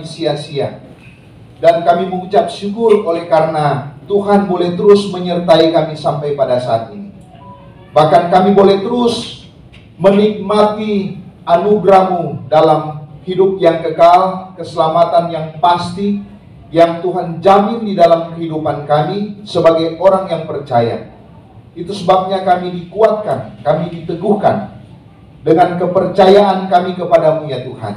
Sia-sia, dan kami mengucap syukur oleh karena Tuhan boleh terus menyertai kami sampai pada saat ini. Bahkan kami boleh terus menikmati anugerah-Mu dalam hidup yang kekal, keselamatan yang pasti, yang Tuhan jamin di dalam kehidupan kami sebagai orang yang percaya. Itu sebabnya kami dikuatkan, kami diteguhkan dengan kepercayaan kami kepadamu ya Tuhan.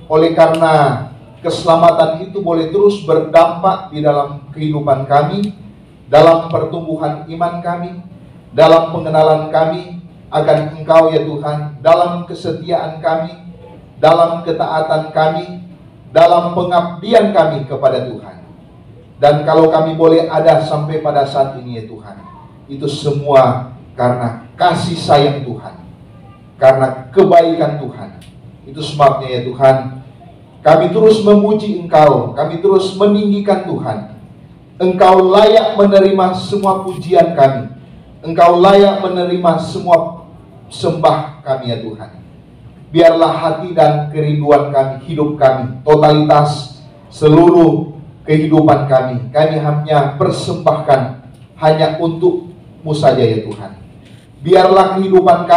Oleh karena keselamatan itu boleh terus berdampak di dalam kehidupan kami, dalam pertumbuhan iman kami, dalam pengenalan kami akan Engkau ya Tuhan, dalam kesetiaan kami, dalam ketaatan kami, dalam pengabdian kami kepada Tuhan. Dan kalau kami boleh ada sampai pada saat ini ya Tuhan, itu semua karena kasih sayang Tuhan, karena kebaikan Tuhan. Itu sebabnya ya Tuhan, kami terus memuji Engkau, kami terus meninggikan Tuhan. Engkau layak menerima semua pujian kami, Engkau layak menerima semua sembah kami ya Tuhan. Biarlah hati dan kerinduan kami, hidup kami, totalitas seluruh kehidupan kami hanya persembahkan hanya untuk-Mu saja ya Tuhan. Biarlah kehidupan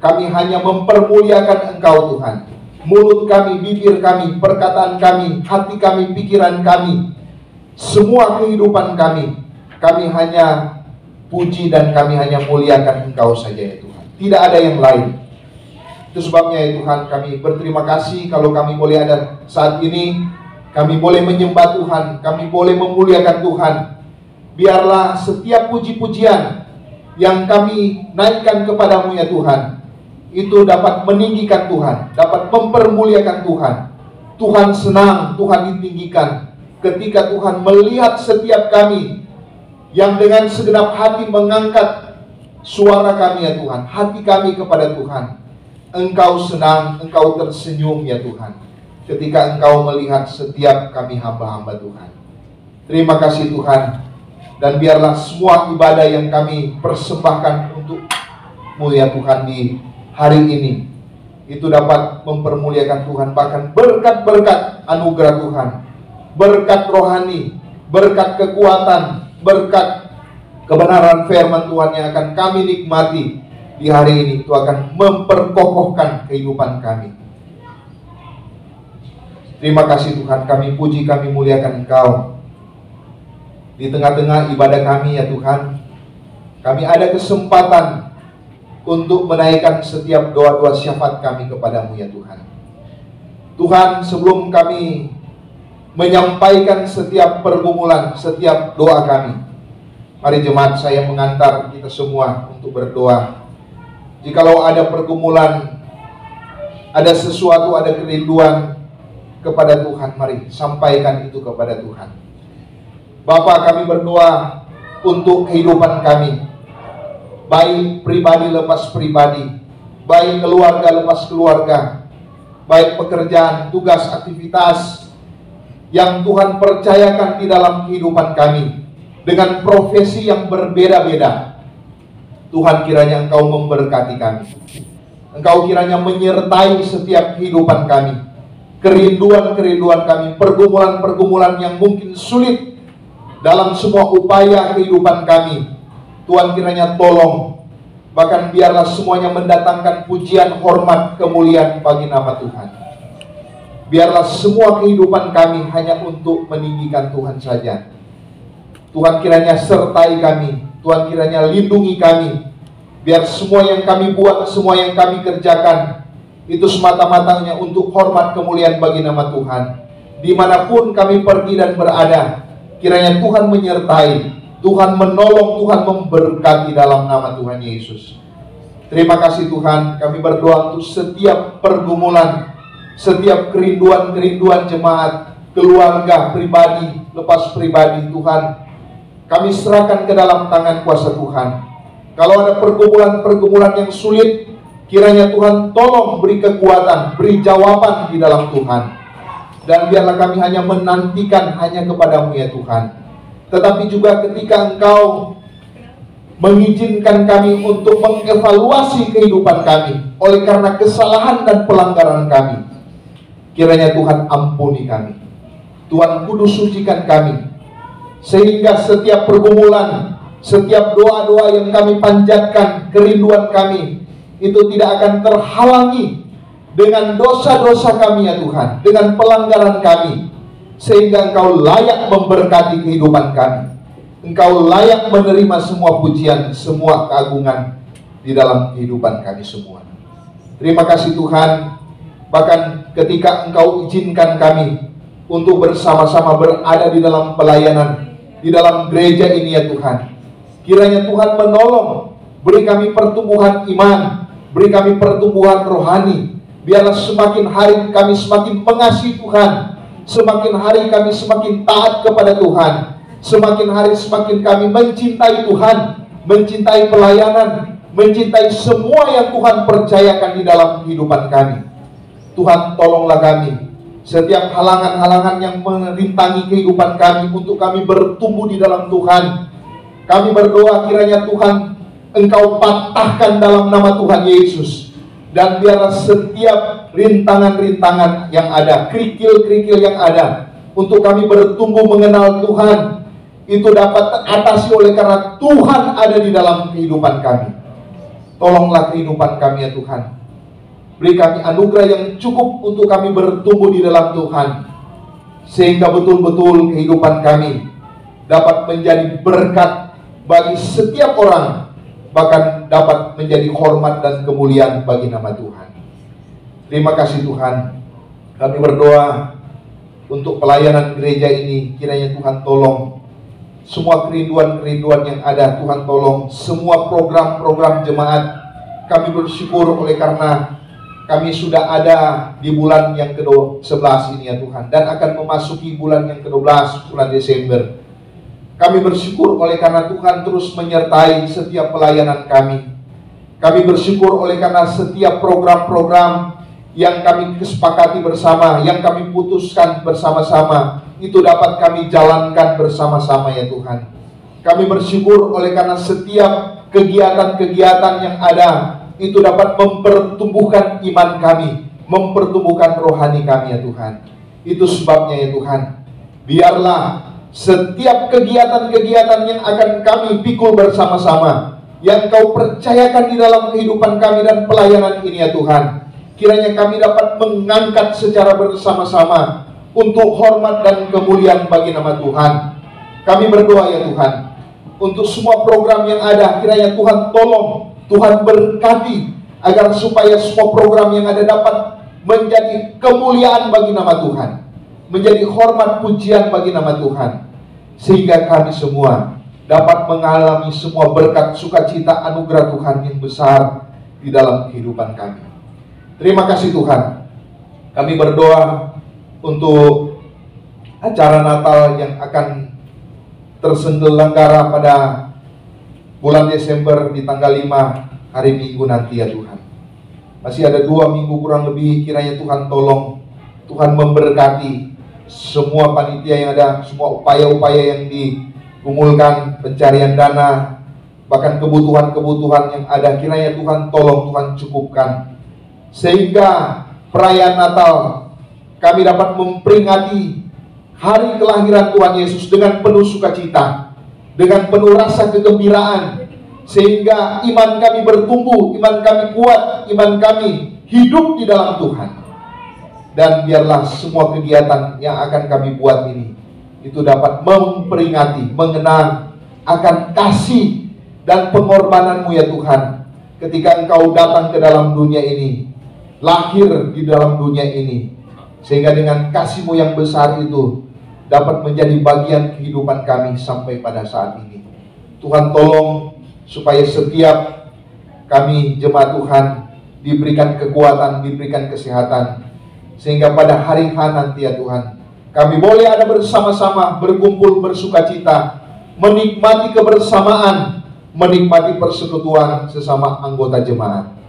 kami hanya mempermuliakan Engkau Tuhan. Mulut kami, bibir kami, perkataan kami, hati kami, pikiran kami, semua kehidupan kami hanya puji dan kami hanya muliakan Engkau saja ya Tuhan. Tidak ada yang lain. Itu sebabnya ya Tuhan, kami berterima kasih kalau kami boleh ada saat ini, kami boleh menyembah Tuhan, kami boleh memuliakan Tuhan. Biarlah setiap puji-pujian yang kami naikkan kepadamu ya Tuhan, itu dapat meninggikan Tuhan, dapat mempermuliakan Tuhan. Tuhan senang, Tuhan ditinggikan ketika Tuhan melihat setiap kami yang dengan segenap hati mengangkat suara kami ya Tuhan, hati kami kepada Tuhan. Engkau senang, Engkau tersenyum ya Tuhan, ketika Engkau melihat setiap kami hamba-hamba Tuhan. Terima kasih Tuhan. Dan biarlah semua ibadah yang kami persembahkan untuk-Mu ya Tuhan di hari ini, itu dapat mempermuliakan Tuhan. Bahkan berkat-berkat anugerah Tuhan, berkat rohani, berkat kekuatan, berkat kebenaran firman Tuhan yang akan kami nikmati di hari ini, itu akan memperkokohkan kehidupan kami. Terima kasih Tuhan, kami puji, kami muliakan Engkau. Di tengah-tengah ibadah kami ya Tuhan, kami ada kesempatan untuk menaikkan setiap doa-doa syafaat kami kepadamu ya Tuhan. Tuhan, sebelum kami menyampaikan setiap pergumulan, setiap doa kami, mari jemaat saya mengantar kita semua untuk berdoa. Jikalau ada pergumulan, ada sesuatu, ada kerinduan kepada Tuhan, mari sampaikan itu kepada Tuhan. Bapa, kami berdoa untuk kehidupan kami, baik pribadi lepas pribadi, baik keluarga lepas keluarga, baik pekerjaan, tugas, aktivitas yang Tuhan percayakan di dalam kehidupan kami dengan profesi yang berbeda-beda. Tuhan, kiranya Engkau memberkati kami, Engkau kiranya menyertai setiap kehidupan kami, kerinduan-kerinduan kami, pergumulan-pergumulan yang mungkin sulit dalam semua upaya kehidupan kami. Tuhan, kiranya tolong, bahkan biarlah semuanya mendatangkan pujian, hormat, kemuliaan bagi nama Tuhan. Biarlah semua kehidupan kami hanya untuk meninggikan Tuhan saja. Tuhan, kiranya sertai kami, Tuhan kiranya lindungi kami. Biar semua yang kami buat, semua yang kami kerjakan, itu semata-matanya untuk hormat kemuliaan bagi nama Tuhan. Dimanapun kami pergi dan berada, kiranya Tuhan menyertai, Tuhan menolong, Tuhan memberkati dalam nama Tuhan Yesus. Terima kasih Tuhan, kami berdoa untuk setiap pergumulan, setiap kerinduan-kerinduan jemaat, keluarga, pribadi, lepas pribadi. Tuhan, kami serahkan ke dalam tangan kuasa Tuhan. Kalau ada pergumulan-pergumulan yang sulit, kiranya Tuhan tolong beri kekuatan, beri jawaban di dalam Tuhan. Dan biarlah kami hanya menantikan hanya kepadamu ya Tuhan. Tetapi juga ketika Engkau mengizinkan kami untuk mengevaluasi kehidupan kami oleh karena kesalahan dan pelanggaran kami, kiranya Tuhan ampuni kami, Tuhan kudus sucikan kami, sehingga setiap pergumulan, setiap doa-doa yang kami panjatkan, kerinduan kami, itu tidak akan terhalangi dengan dosa-dosa kami ya Tuhan, dengan pelanggaran kami, sehingga Engkau layak memberkati kehidupan kami. Engkau layak menerima semua pujian, semua keagungan di dalam kehidupan kami semua. Terima kasih Tuhan, bahkan ketika Engkau izinkan kami untuk bersama-sama berada di dalam pelayanan, di dalam gereja ini ya Tuhan, kiranya Tuhan menolong, beri kami pertumbuhan iman, beri kami pertumbuhan rohani. Biarlah semakin hari kami semakin mengasihi Tuhan, semakin hari kami semakin taat kepada Tuhan, semakin hari semakin kami mencintai Tuhan, mencintai pelayanan, mencintai semua yang Tuhan percayakan di dalam kehidupan kami. Tuhan, tolonglah kami, setiap halangan-halangan yang merintangi kehidupan kami untuk kami bertumbuh di dalam Tuhan. Kami berdoa kiranya Tuhan, Engkau patahkan dalam nama Tuhan Yesus. Dan biarlah setiap rintangan-rintangan yang ada, kerikil-kerikil yang ada, untuk kami bertumbuh mengenal Tuhan, itu dapat teratasi oleh karena Tuhan ada di dalam kehidupan kami. Tolonglah kehidupan kami ya Tuhan. Beri kami anugerah yang cukup untuk kami bertumbuh di dalam Tuhan, sehingga betul-betul kehidupan kami dapat menjadi berkat bagi setiap orang, bahkan dapat menjadi hormat dan kemuliaan bagi nama Tuhan. Terima kasih Tuhan. Kami berdoa untuk pelayanan gereja ini, kiranya Tuhan tolong semua kerinduan-kerinduan yang ada. Tuhan tolong semua program-program jemaat. Kami bersyukur oleh karena kami sudah ada di bulan yang ke-11 ini ya Tuhan, dan akan memasuki bulan yang ke-12, bulan Desember. Kami bersyukur oleh karena Tuhan terus menyertai setiap pelayanan kami. Kami bersyukur oleh karena setiap program-program yang kami kesepakati bersama, yang kami putuskan bersama-sama, itu dapat kami jalankan bersama-sama ya Tuhan. Kami bersyukur oleh karena setiap kegiatan-kegiatan yang ada, itu dapat mempertumbuhkan iman kami, mempertumbuhkan rohani kami ya Tuhan. Itu sebabnya ya Tuhan, biarlah setiap kegiatan-kegiatan yang akan kami pikul bersama-sama, yang Kau percayakan di dalam kehidupan kami dan pelayanan ini ya Tuhan, kiranya kami dapat mengangkat secara bersama-sama untuk hormat dan kemuliaan bagi nama Tuhan. Kami berdoa ya Tuhan, untuk semua program yang ada, kiranya Tuhan tolong, Tuhan berkati, agar supaya semua program yang ada dapat menjadi kemuliaan bagi nama Tuhan, menjadi hormat pujian bagi nama Tuhan, sehingga kami semua dapat mengalami semua berkat sukacita anugerah Tuhan yang besar di dalam kehidupan kami. Terima kasih Tuhan. Kami berdoa untuk acara Natal yang akan terselenggara pada bulan Desember di tanggal 5 hari Minggu nanti ya Tuhan. Masih ada 2 minggu kurang lebih, kiranya Tuhan tolong, Tuhan memberkati semua panitia yang ada, semua upaya-upaya yang dikumpulkan, pencarian dana, bahkan kebutuhan-kebutuhan yang ada, kiranya Tuhan tolong, Tuhan cukupkan, sehingga perayaan Natal kami dapat memperingati hari kelahiran Tuhan Yesus dengan penuh sukacita, dengan penuh rasa kegembiraan, sehingga iman kami bertumbuh, iman kami kuat, iman kami hidup di dalam Tuhan. Dan biarlah semua kegiatan yang akan kami buat ini, itu dapat memperingati, mengenang akan kasih dan pengorbananmu ya Tuhan, ketika Engkau datang ke dalam dunia ini, lahir di dalam dunia ini, sehingga dengan kasih-Mu yang besar itu dapat menjadi bagian kehidupan kami sampai pada saat ini. Tuhan tolong supaya setiap kami jemaat Tuhan diberikan kekuatan, diberikan kesehatan, sehingga pada hari H nanti ya Tuhan, kami boleh ada bersama-sama, berkumpul bersukacita, menikmati kebersamaan, menikmati persekutuan sesama anggota jemaat,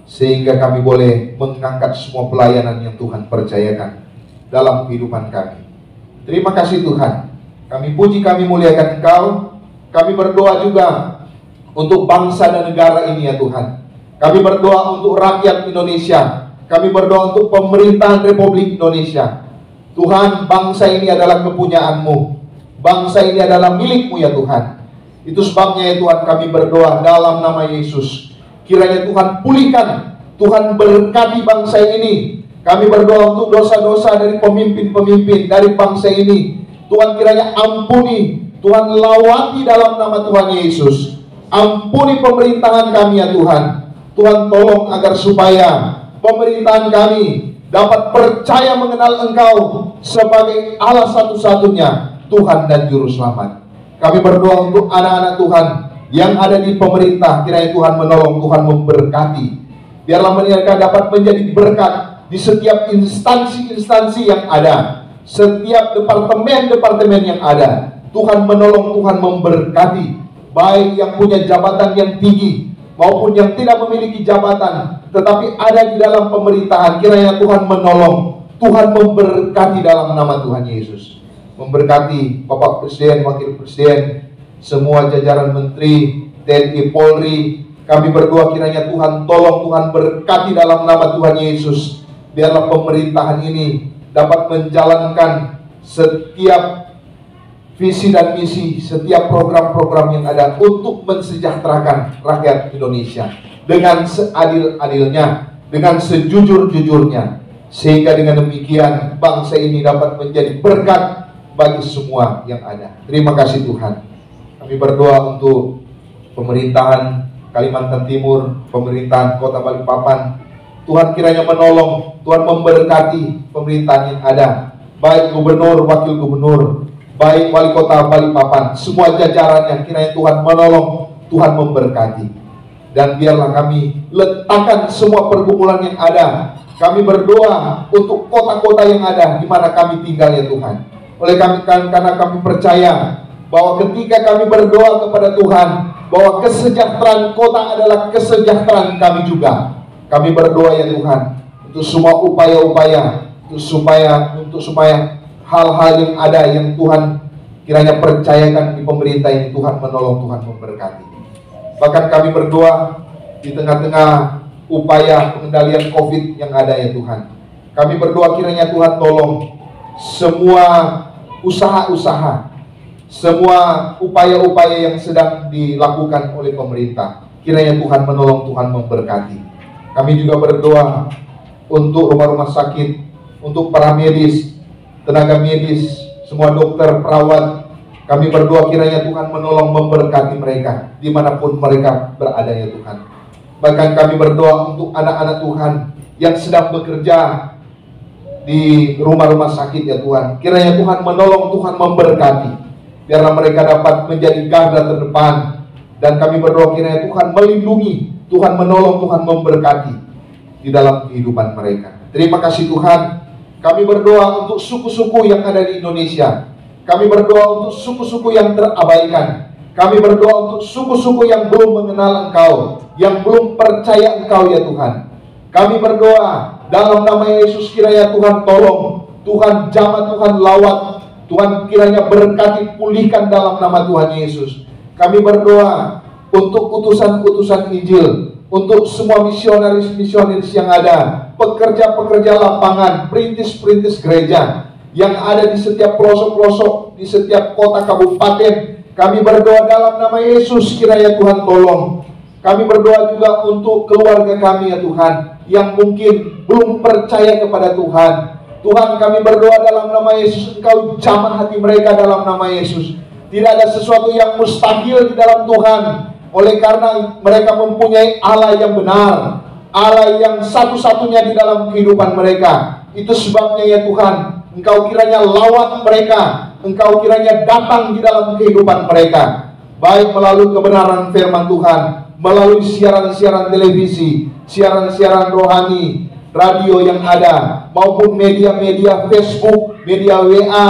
sehingga kami boleh mengangkat semua pelayanan yang Tuhan percayakan dalam kehidupan kami. Terima kasih Tuhan. Kami puji, kami muliakan Engkau. Kami berdoa juga untuk bangsa dan negara ini ya Tuhan. Kami berdoa untuk rakyat Indonesia. Kami berdoa untuk pemerintahan Republik Indonesia. Tuhan, bangsa ini adalah kepunyaan-Mu. Bangsa ini adalah milik-Mu ya Tuhan. Itu sebabnya ya Tuhan, kami berdoa dalam nama Yesus, kiranya Tuhan pulihkan, Tuhan berkati bangsa ini, Kami berdoa untuk dosa-dosa dari pemimpin-pemimpin dari bangsa ini. Tuhan kiranya ampuni, Tuhan lawati dalam nama Tuhan Yesus. Ampuni pemerintahan kami ya Tuhan. Tuhan tolong agar supaya pemerintahan kami dapat percaya mengenal Engkau sebagai Allah satu-satunya, Tuhan dan Juru Selamat. Kami berdoa untuk anak-anak Tuhan yang ada di pemerintah, kiranya Tuhan menolong, Tuhan memberkati. Biarlah mereka dapat menjadi berkat di setiap instansi-instansi yang ada, setiap departemen-departemen yang ada. Tuhan menolong, Tuhan memberkati, baik yang punya jabatan yang tinggi maupun yang tidak memiliki jabatan tetapi ada di dalam pemerintahan. Kiranya Tuhan menolong, Tuhan memberkati dalam nama Tuhan Yesus. Memberkati Bapak Presiden, Wakil Presiden, semua jajaran Menteri, TNI, Polri. Kami berdoa kiranya Tuhan tolong, Tuhan berkati dalam nama Tuhan Yesus. Biarlah pemerintahan ini dapat menjalankan setiap visi dan misi, setiap program-program yang ada untuk mensejahterakan rakyat Indonesia dengan seadil-adilnya, dengan sejujur-jujurnya, sehingga dengan demikian bangsa ini dapat menjadi berkat bagi semua yang ada. Terima kasih Tuhan. Kami berdoa untuk pemerintahan Kalimantan Timur, pemerintahan Kota Balikpapan. Tuhan kiranya menolong, Tuhan memberkati pemerintahan yang ada, baik gubernur, wakil gubernur, baik wali kota Balikpapan, semua jajarannya. Kiranya Tuhan menolong, Tuhan memberkati. Dan biarlah kami letakkan semua pergumulan yang ada. Kami berdoa untuk kota-kota yang ada di mana kami tinggal ya Tuhan. Karena kami percaya bahwa ketika kami berdoa kepada Tuhan, bahwa kesejahteraan kota adalah kesejahteraan kami juga. Kami berdoa ya Tuhan untuk semua upaya-upaya, untuk supaya hal-hal yang ada yang Tuhan kiranya percayakan di pemerintah ini, Tuhan menolong, Tuhan memberkati. Bahkan kami berdoa di tengah-tengah upaya pengendalian COVID yang ada ya Tuhan. Kami berdoa kiranya Tuhan tolong semua usaha-usaha, semua upaya-upaya yang sedang dilakukan oleh pemerintah. Kiranya Tuhan menolong, Tuhan memberkati. Kami juga berdoa untuk rumah-rumah sakit, untuk para medis, tenaga medis, semua dokter, perawat. Kami berdoa kiranya Tuhan menolong, memberkati mereka dimanapun mereka berada ya Tuhan. Bahkan kami berdoa untuk anak-anak Tuhan yang sedang bekerja di rumah-rumah sakit ya Tuhan. Kiranya Tuhan menolong, Tuhan memberkati, biarlah mereka dapat menjadi garda terdepan. Dan kami berdoa kiranya Tuhan melindungi, Tuhan menolong, Tuhan memberkati di dalam kehidupan mereka. Terima kasih Tuhan. Kami berdoa untuk suku-suku yang ada di Indonesia. Kami berdoa untuk suku-suku yang terabaikan. Kami berdoa untuk suku-suku yang belum mengenal Engkau, yang belum percaya Engkau ya Tuhan. Kami berdoa dalam nama Yesus, kiranya Tuhan tolong, Tuhan jamah, Tuhan lawat, Tuhan kiranya berkati, pulihkan dalam nama Tuhan Yesus. Kami berdoa untuk utusan-utusan Injil, untuk semua misionaris-misionaris yang ada, pekerja-pekerja lapangan, perintis-perintis gereja yang ada di setiap pelosok-pelosok, di setiap kota kabupaten. Kami berdoa dalam nama Yesus, kiranya Tuhan tolong. Kami berdoa juga untuk keluarga kami ya Tuhan, yang mungkin belum percaya kepada Tuhan. Tuhan, kami berdoa dalam nama Yesus, Engkau jamah hati mereka dalam nama Yesus. Tidak ada sesuatu yang mustahil di dalam Tuhan, oleh karena mereka mempunyai Allah yang benar, Allah yang satu-satunya di dalam kehidupan mereka. Itu sebabnya ya Tuhan, Engkau kiranya lawat mereka, Engkau kiranya datang di dalam kehidupan mereka, baik melalui kebenaran firman Tuhan, melalui siaran-siaran televisi, siaran-siaran rohani, radio yang ada, maupun media-media Facebook, media WA,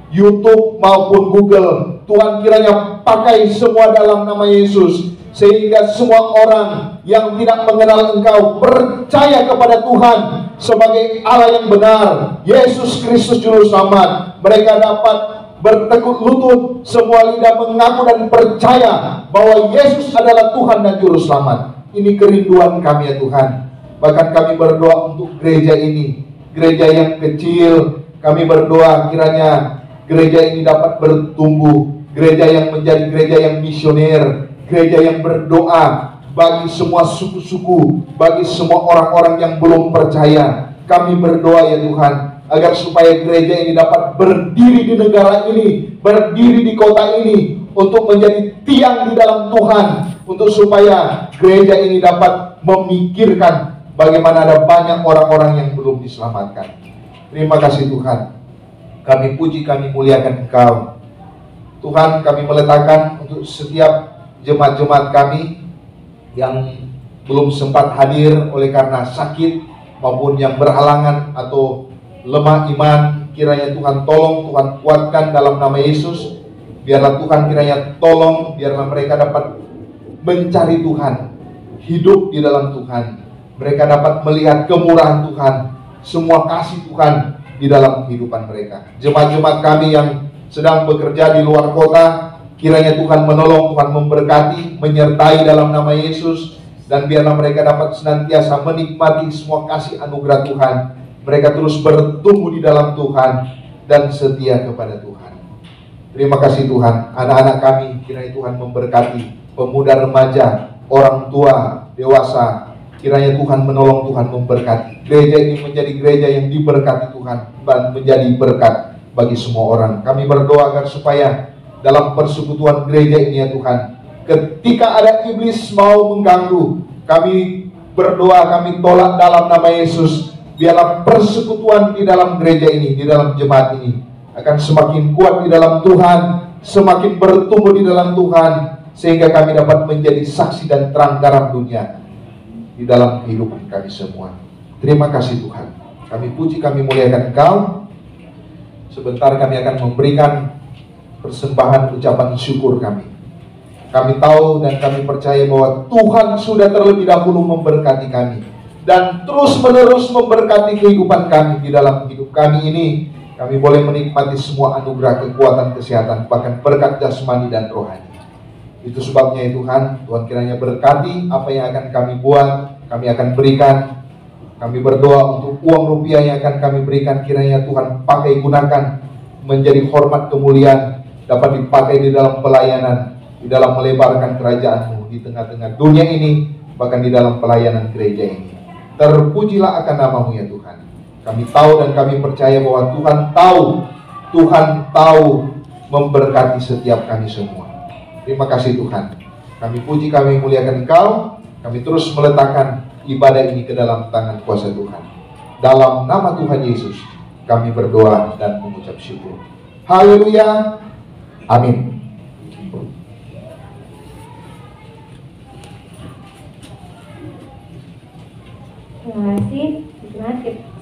YouTube maupun Google. Tuhan kiranya pakai semua dalam nama Yesus, sehingga semua orang yang tidak mengenal Engkau percaya kepada Tuhan sebagai Allah yang benar, Yesus Kristus Juru Selamat. Mereka dapat bertekuk lutut, semua lidah mengaku dan percaya bahwa Yesus adalah Tuhan dan Juru Selamat. Ini kerinduan kami ya Tuhan. Bahkan kami berdoa untuk gereja ini, gereja yang kecil. Kami berdoa kiranya gereja ini dapat bertumbuh, gereja yang menjadi gereja yang misioner, gereja yang berdoa bagi semua suku-suku, bagi semua orang-orang yang belum percaya. kami berdoa ya Tuhan, agar supaya gereja ini dapat berdiri di negara ini, berdiri di kota ini, untuk menjadi tiang di dalam Tuhan, untuk supaya gereja ini dapat memikirkan bagaimana ada banyak orang-orang yang belum diselamatkan. Terima kasih Tuhan. Kami puji, kami muliakan Engkau. Tuhan, kami meletakkan untuk setiap jemaat-jemaat kami yang belum sempat hadir oleh karena sakit maupun yang berhalangan atau lemah iman, kiranya Tuhan tolong, Tuhan kuatkan dalam nama Yesus. Biarlah Tuhan kiranya tolong, biarlah mereka dapat mencari Tuhan, hidup di dalam Tuhan. Mereka dapat melihat kemurahan Tuhan, semua kasih Tuhan di dalam kehidupan mereka. Jemaat-jemaat kami yang sedang bekerja di luar kota, kiranya Tuhan menolong, Tuhan memberkati, menyertai dalam nama Yesus. Dan biarlah mereka dapat senantiasa menikmati semua kasih anugerah Tuhan. Mereka terus bertumbuh di dalam Tuhan dan setia kepada Tuhan. Terima kasih Tuhan. Anak-anak kami, kiranya Tuhan memberkati, pemuda remaja, orang tua, dewasa. Kiranya Tuhan menolong, Tuhan memberkati. Gereja ini menjadi gereja yang diberkati Tuhan dan menjadi berkat bagi semua orang. Kami berdoa agar supaya dalam persekutuan gereja ini ya Tuhan, ketika ada iblis mau mengganggu, kami berdoa, kami tolak dalam nama Yesus. Biarlah persekutuan di dalam gereja ini, di dalam jemaat ini akan semakin kuat di dalam Tuhan, semakin bertumbuh di dalam Tuhan, sehingga kami dapat menjadi saksi dan terang garam dunia di dalam kehidupan kami semua. Terima kasih Tuhan. Kami puji, kami muliakan Engkau. Sebentar kami akan memberikan persembahan ucapan syukur kami. Kami tahu dan kami percaya bahwa Tuhan sudah terlebih dahulu memberkati kami dan terus menerus memberkati kehidupan kami. Di dalam hidup kami ini, kami boleh menikmati semua anugerah, kekuatan, kesehatan, bahkan berkat jasmani dan rohani. Itu sebabnya ya Tuhan, Tuhan kiranya berkati apa yang akan kami buat, kami akan berikan. Kami berdoa untuk uang rupiah yang akan kami berikan, kiranya Tuhan pakai, gunakan menjadi hormat kemuliaan, dapat dipakai di dalam pelayanan, di dalam melebarkan kerajaan-Mu di tengah-tengah dunia ini, bahkan di dalam pelayanan gereja ini. Terpujilah akan nama-Mu ya Tuhan. Kami tahu dan kami percaya bahwa Tuhan tahu memberkati setiap kami semua. Terima kasih Tuhan. Kami puji, kami muliakan Engkau. Kami terus meletakkan ibadah ini ke dalam tangan kuasa Tuhan. Dalam nama Tuhan Yesus, kami berdoa dan mengucap syukur. Haleluya. Amin. Terima kasih.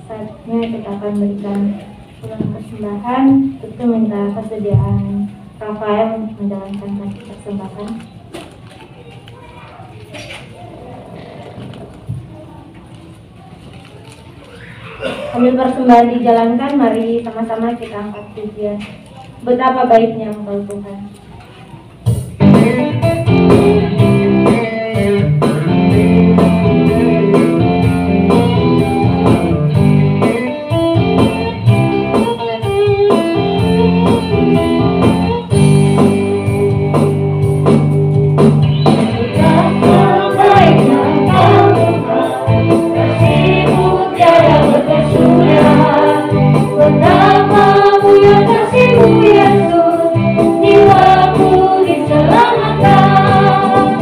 Saatnya kita akan berikan ulang persembahan. Itu minta persediaan Rafael menjalankan kasih persembahan. Sambil persembahan dijalankan, mari sama-sama kita angkat pujian. Betapa baiknya Engkau Tuhan. Yesus, jiwaku diselamatkan.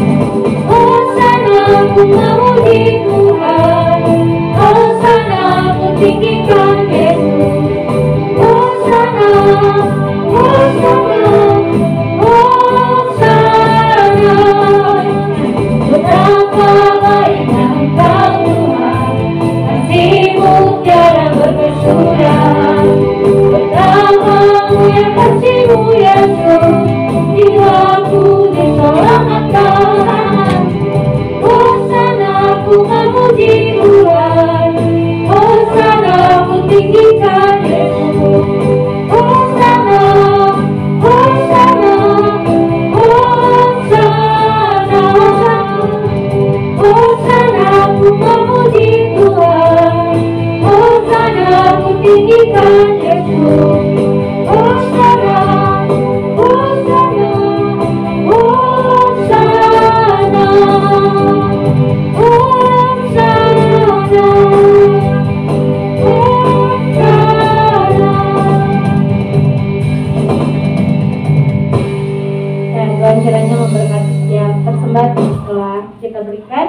kiranya memberkati setiap persembahan yang telah kita berikan.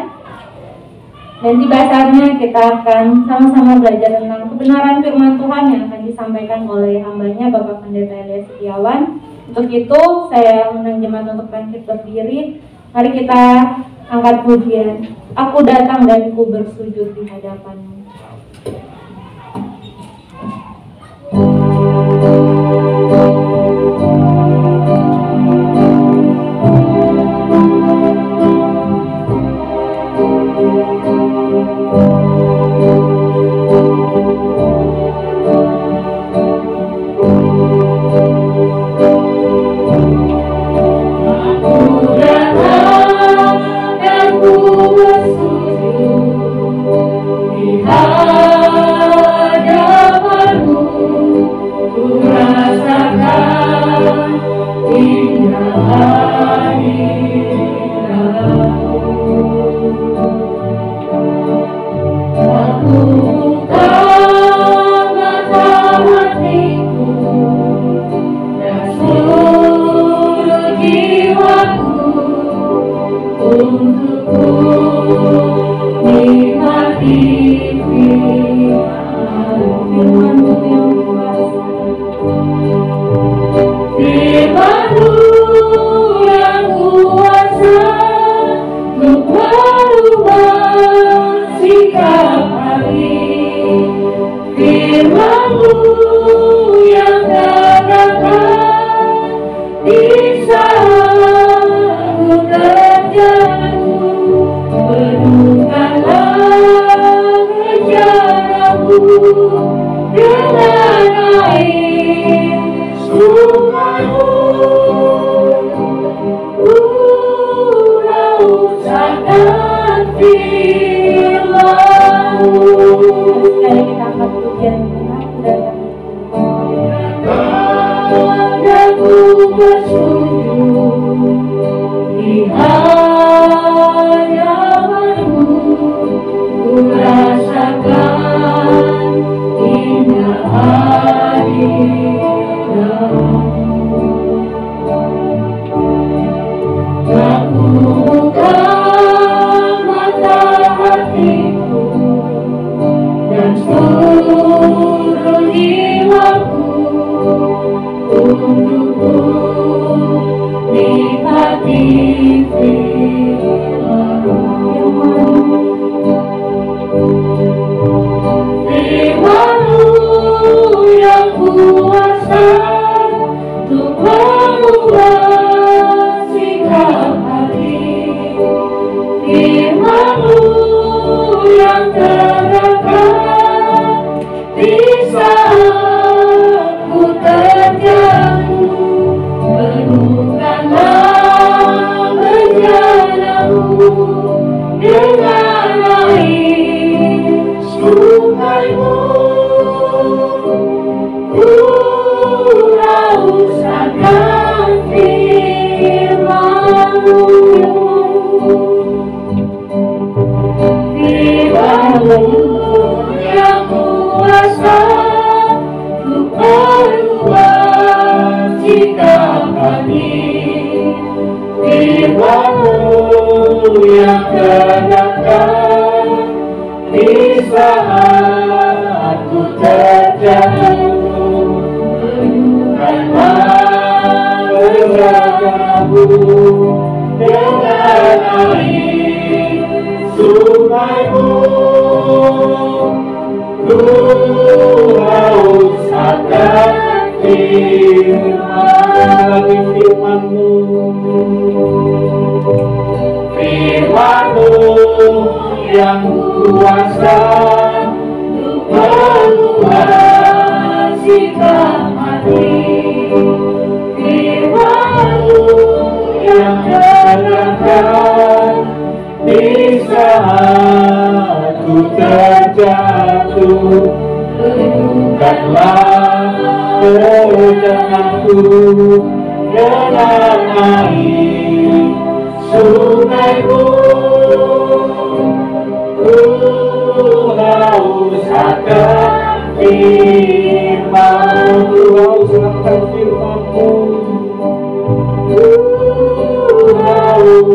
Dan tiba saatnya kita akan sama-sama belajar tentang kebenaran firman Tuhan yang akan disampaikan oleh hambanya Bapak Pendeta Elias Setiawan. Untuk itu saya undang jemaat untuk bangkit berdiri. Mari kita angkat pujian. Aku datang dan ku bersujud di hadapanmu.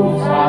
Sang